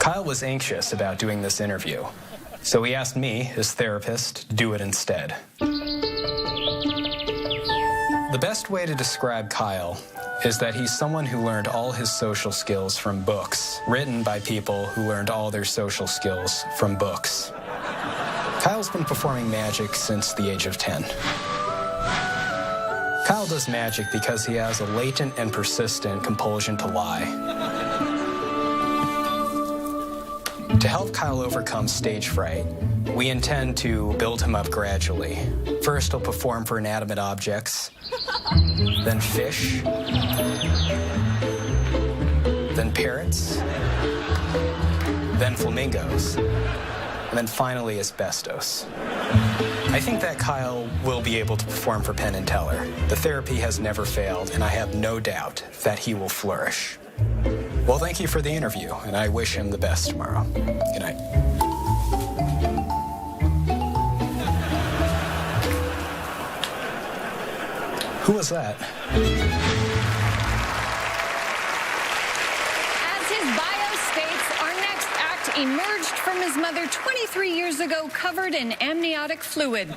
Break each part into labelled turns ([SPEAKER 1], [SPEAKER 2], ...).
[SPEAKER 1] Kyle was anxious about doing this interview, so he asked me, his therapist, to do it instead. The best way to describe Kyle is that he's someone who learned all his social skills from books, written by people who learned all their social skills from books. Kyle's been performing magic since the age of 10. Kyle does magic because he has a latent and persistent compulsion to lie. To help Kyle overcome stage fright, we intend to build him up gradually. First, he'll perform for inanimate objects, then fish, then parrots, then flamingos, and then finally asbestos. I think that Kyle will be able to perform for Penn and Teller. The therapy has never failed, and I have no doubt that he will flourish. Well, thank you for the interview, and I wish him the best tomorrow. Good night. Who was that?
[SPEAKER 2] As his bio states, our next act emerged from his mother 23 years ago covered in amniotic fluid.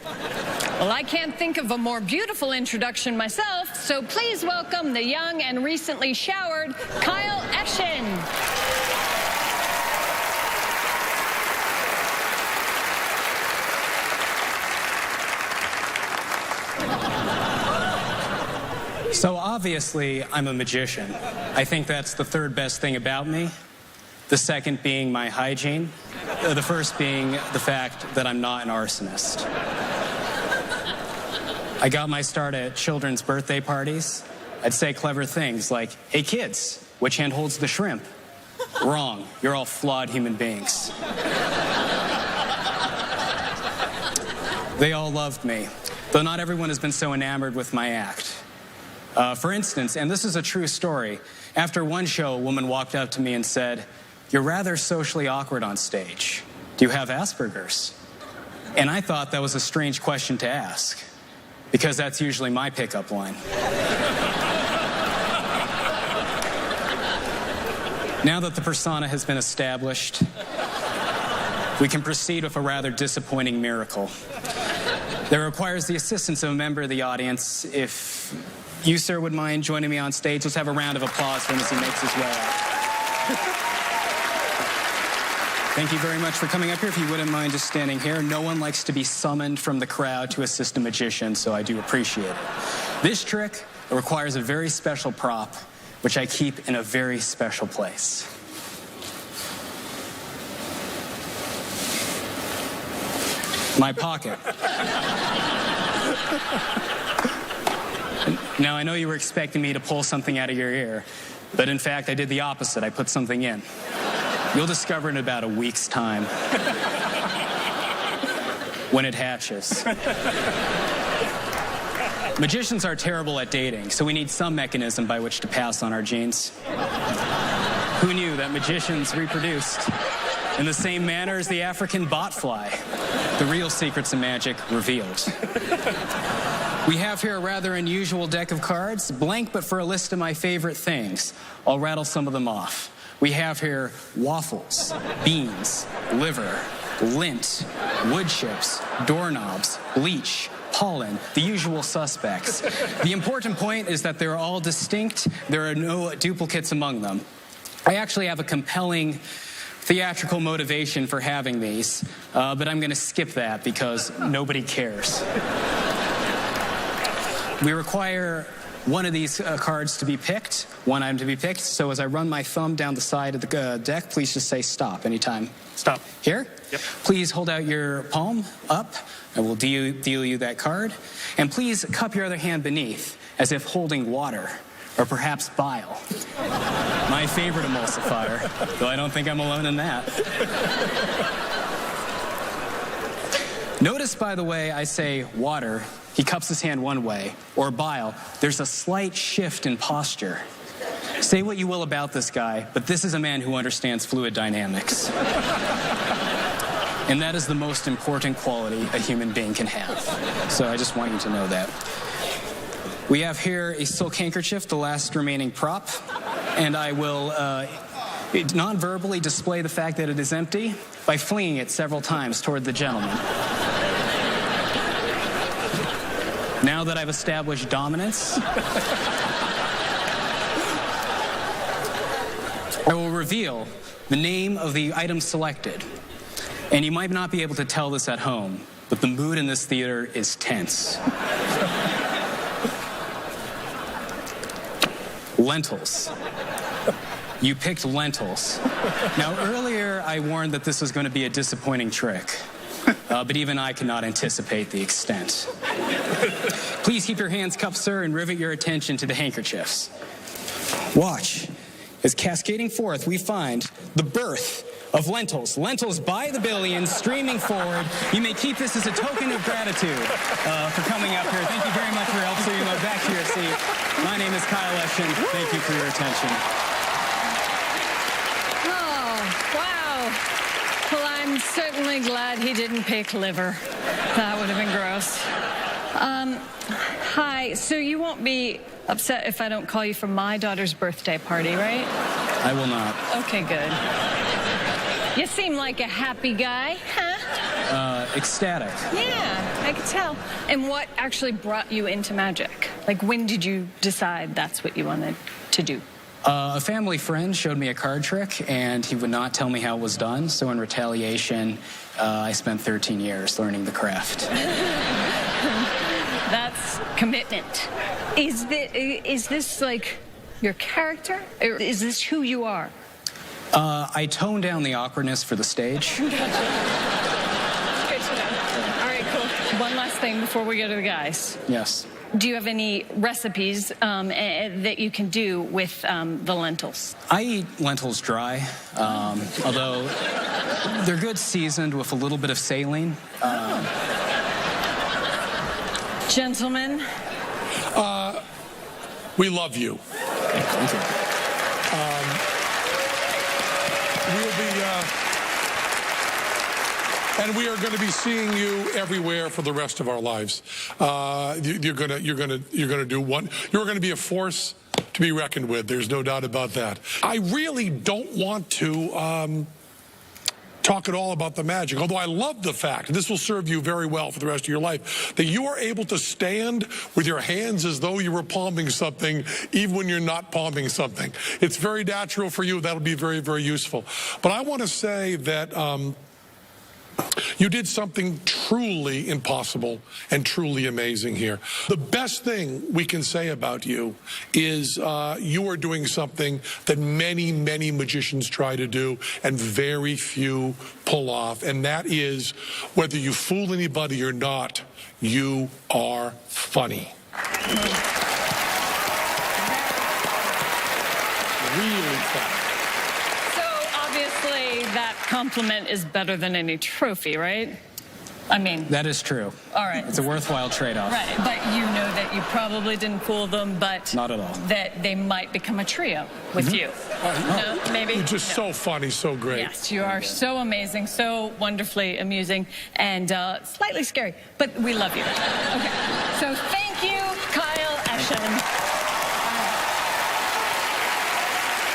[SPEAKER 2] Well, I can't think of a more beautiful introduction myself, so please welcome the young and recently showered Kyle Eschen.
[SPEAKER 1] So obviously, I'm a magician. I think that's the third best thing about me. The second being my hygiene. The first being the fact that I'm not an arsonist. I got my start at children's birthday parties. I'd say clever things like, "Hey kids, which hand holds the shrimp?" Wrong, you're all flawed human beings. They all loved me, though not everyone has been so enamored with my act. For instance, and this is a true story, after one show, a woman walked up to me and said, "You're rather socially awkward on stage. Do you have Asperger's?" And I thought that was a strange question to ask, because that's usually my pickup line. Now that the persona has been established, we can proceed with a rather disappointing miracle that requires the assistance of a member of the audience. If you, sir, would mind joining me on stage, let's have a round of applause for him as he makes his way out. Thank you very much for coming up here. If you wouldn't mind just standing here. No one likes to be summoned from the crowd to assist a magician, so I do appreciate it. This trick requires a very special prop, which I keep in a very special place. My pocket. Now, I know you were expecting me to pull something out of your ear, but in fact, I did the opposite. I put something in. You'll discover in about a week's time when it hatches. Magicians are terrible at dating, so we need some mechanism by which to pass on our genes. Who knew that magicians reproduced in the same manner as the African botfly? The real secrets of magic revealed. We have here a rather unusual deck of cards, blank but for a list of my favorite things. I'll rattle some of them off. We have here waffles, beans, liver, lint, wood chips, doorknobs, bleach, pollen, the usual suspects. The important point is that they're all distinct. There are no duplicates among them. I actually have a compelling theatrical motivation for having these, but I'm going to skip that because nobody cares. We require one of these cards to be picked, one item to be picked. So as I run my thumb down the side of the deck, please just say stop anytime.
[SPEAKER 3] Stop.
[SPEAKER 1] Here?
[SPEAKER 3] Yep.
[SPEAKER 1] Please hold out your palm up. I will deal you that card. And please cup your other hand beneath as if holding water or perhaps bile. My favorite emulsifier, though I don't think I'm alone in that. Notice, by the way, I say water. He cups his hand one way, or bile. There's a slight shift in posture. Say what you will about this guy, but this is a man who understands fluid dynamics. And that is the most important quality a human being can have. So I just want you to know that. We have here a silk handkerchief, the last remaining prop, and I will non-verbally display the fact that it is empty by flinging it several times toward the gentleman. Now that I've established dominance, I will reveal the name of the item selected. And you might not be able to tell this at home, but the mood in this theater is tense. Lentils. You picked lentils. Now, earlier I warned that this was going to be a disappointing trick, but even I cannot anticipate the extent. Please keep your hands cupped, sir, and rivet your attention to the handkerchiefs. Watch. As cascading forth, we find the birth of lentils. Lentils by the billions streaming forward. You may keep this as a token of gratitude for coming up here. Thank you very much for your help, so you go back to your seat. My name is Kyle Eschen. Thank you for your attention.
[SPEAKER 2] Well, I'm certainly glad he didn't pick liver. That would have been gross. Hi, so you won't be upset if I don't call you for my daughter's birthday party, right?
[SPEAKER 1] I will not.
[SPEAKER 2] Okay, good. You seem like a happy guy, huh?
[SPEAKER 1] Ecstatic.
[SPEAKER 2] Yeah, I could tell. And what actually brought you into magic? Like, when did you decide that's what you wanted to do?
[SPEAKER 1] A family friend showed me a card trick, and he would not tell me how it was done. So in retaliation, I spent 13 years learning the craft.
[SPEAKER 2] That's commitment. Is this like your character? Or is this who you are?
[SPEAKER 1] I toned down the awkwardness for the stage.
[SPEAKER 2] Gotcha. Good to know. All right, cool. One last thing before we go to the guys.
[SPEAKER 1] Yes.
[SPEAKER 2] Do you have any recipes that you can do with the lentils?
[SPEAKER 1] I eat lentils dry, although they're good seasoned with a little bit of saline.
[SPEAKER 2] Gentlemen?
[SPEAKER 3] We love you.
[SPEAKER 1] Thank you.
[SPEAKER 3] And we are going to be seeing you everywhere for the rest of our lives. You're going to do one. You're going to be a force to be reckoned with. There's no doubt about that. I really don't want to talk at all about the magic, although I love the fact, and this will serve you very well for the rest of your life, that you are able to stand with your hands as though you were palming something, even when you're not palming something. It's very natural for you. That'll be very, very useful. But I want to say that you did something truly impossible and truly amazing here. The best thing we can say about you is you are doing something that many, many magicians try to do and very few pull off, and that is, whether you fool anybody or not, you are funny. Really funny.
[SPEAKER 2] That compliment is better than any trophy, right? I mean...
[SPEAKER 1] That is true.
[SPEAKER 2] All right.
[SPEAKER 1] It's a worthwhile trade-off.
[SPEAKER 2] Right, but you know that you probably didn't fool them, but...
[SPEAKER 1] Not at all.
[SPEAKER 2] That they might become a trio with you. No, maybe?
[SPEAKER 3] You're just so funny, so great.
[SPEAKER 2] Yes, you are so amazing, so wonderfully amusing, and slightly scary, but we love you. Okay, so thank you, Kyle Eschen.